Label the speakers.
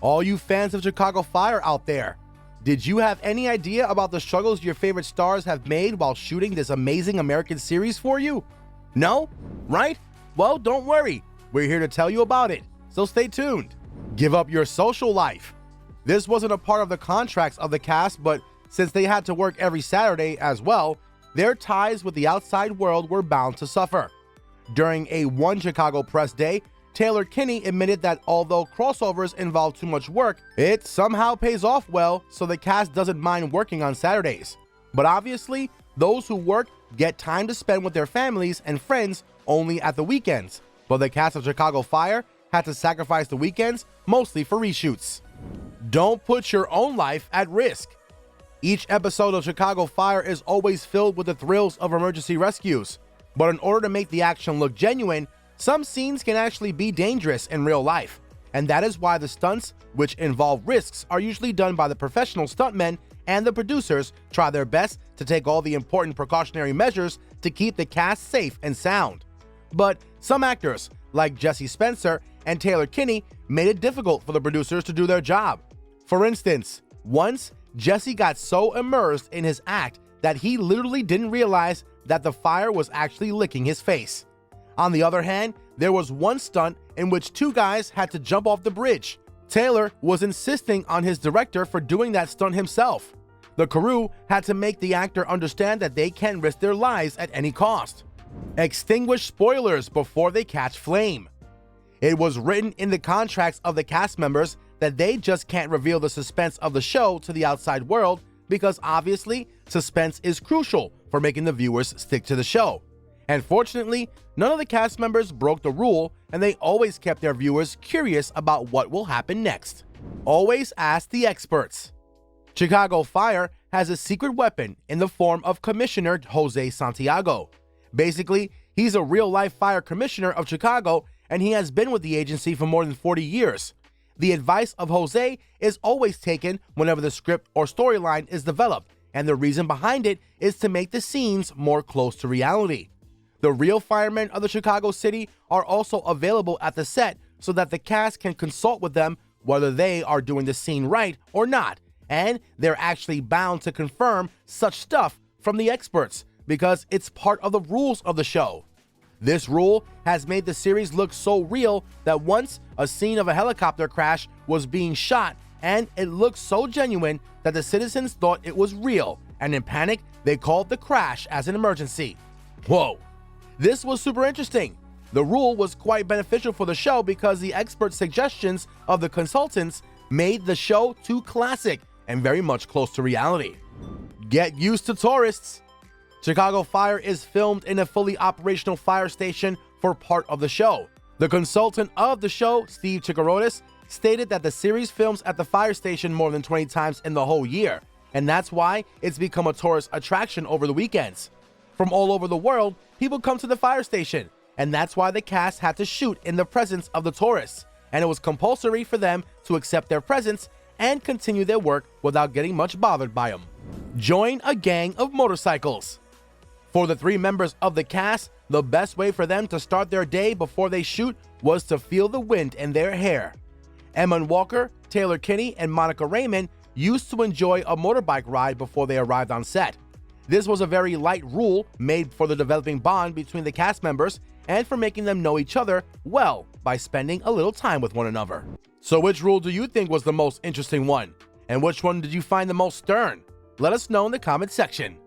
Speaker 1: All you fans of Chicago Fire out there, did you have any idea about the struggles your favorite stars have made while shooting this amazing American series for you? No? Right? Well, don't worry. We're here to tell you about it, so stay tuned. Give up your social life. This wasn't a part of the contracts of the cast, but since they had to work every Saturday as well, their ties with the outside world were bound to suffer. During a One Chicago press day, Taylor Kinney admitted that although crossovers involve too much work, it somehow pays off well, so the cast doesn't mind working on Saturdays. But obviously, those who work get time to spend with their families and friends only at the weekends. But the cast of Chicago Fire had to sacrifice the weekends mostly for reshoots. Don't put your own life at risk. Each episode of Chicago Fire is always filled with the thrills of emergency rescues. But in order to make the action look genuine, some scenes can actually be dangerous in real life. And that is why the stunts, which involve risks, are usually done by the professional stuntmen, and the producers try their best to take all the important precautionary measures to keep the cast safe and sound. But some actors, like Jesse Spencer and Taylor Kinney, made it difficult for the producers to do their job. For instance, once Jesse got so immersed in his act that he literally didn't realize that the fire was actually licking his face. On the other hand, there was one stunt in which two guys had to jump off the bridge. Taylor was insisting on his director for doing that stunt himself. The crew had to make the actor understand that they can't risk their lives at any cost. Extinguish spoilers before they catch flame. It was written in the contracts of the cast members that they just can't reveal the suspense of the show to the outside world because obviously suspense is crucial for making the viewers stick to the show. And fortunately, none of the cast members broke the rule, and they always kept their viewers curious about what will happen next. Always ask the experts. Chicago Fire has a secret weapon in the form of Commissioner Jose Santiago. Basically, he's a real-life fire commissioner of Chicago, and he has been with the agency for more than 40 years. The advice of Jose is always taken whenever the script or storyline is developed, and the reason behind it is to make the scenes more close to reality. The real firemen of the Chicago City are also available at the set so that the cast can consult with them whether they are doing the scene right or not, and they're actually bound to confirm such stuff from the experts because it's part of the rules of the show. This rule has made the series look so real that once a scene of a helicopter crash was being shot and it looked so genuine that the citizens thought it was real, and in panic, they called the crash as an emergency. Whoa! This was super interesting. The rule was quite beneficial for the show because the expert suggestions of the consultants made the show too classic and very much close to reality. Get used to tourists. Chicago Fire is filmed in a fully operational fire station for part of the show. The consultant of the show, Steve Chikarodis, stated that the series films at the fire station more than 20 times in the whole year, and that's why it's become a tourist attraction over the weekends. From all over the world, people come to the fire station, and that's why the cast had to shoot in the presence of the tourists, and it was compulsory for them to accept their presence and continue their work without getting much bothered by them. Join a gang of motorcycles. For the three members of the cast, the best way for them to start their day before they shoot was to feel the wind in their hair. Emmon Walker, Taylor Kinney, and Monica Raymond used to enjoy a motorbike ride before they arrived on set. This was a very light rule made for the developing bond between the cast members and for making them know each other well by spending a little time with one another. So which rule do you think was the most interesting one? And which one did you find the most stern? Let us know in the comment section.